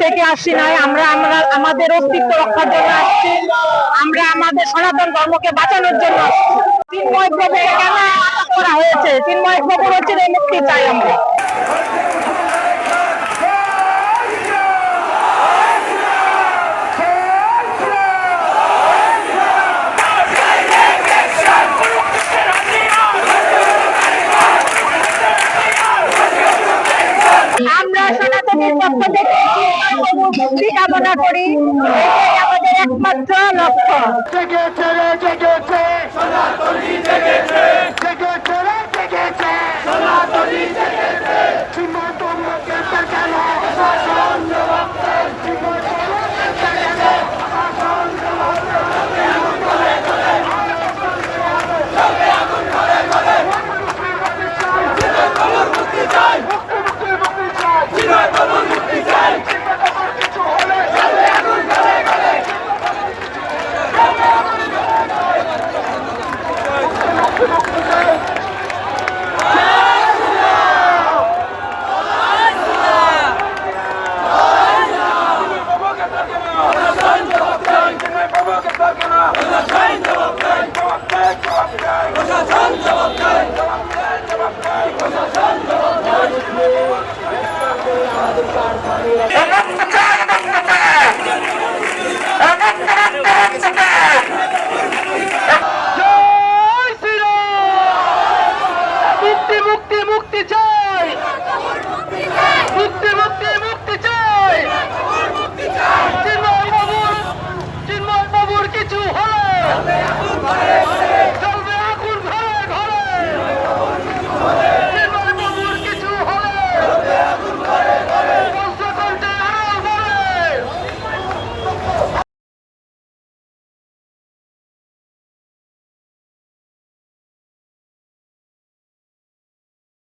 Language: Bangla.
থেকে আসি নাই, আমরা আমরা আমাদের অস্তিত্ব রক্ষার জন্য আসছি, আমরা আমাদের সনাতন ধর্মকে বাঁচানোর জন্য আসছি। চিন্ময় প্রভুকে কেন আটক করা হয়েছে? চিন্ময় প্রভুর হচ্ছে মুক্তি চাই আমরা। আমরা সনাতনের পক্ষ থেকে মুক্তি কামনা করি, এটাই আমাদের একমাত্র লক্ষ্য। জেগেছে রে জেগেছে, সনাতনী জেগেছে, জেগেছে রে জেগেছে, সনাতনী জেগেছে। চিন্ময় প্রভুকে বাঁচানো, শাসন জবাবদার। চিন্ময় প্রভুকে বাঁচানো, শাসন জবাবদার। চলে আগুন ঘরে ঘরে, চিন্ময় প্রভুর মুক্তি চাই, চিন্ময় প্রভুর মুক্তি চাই। কিছু হলে চলে আগুন ঘরে ঘরে। জবাব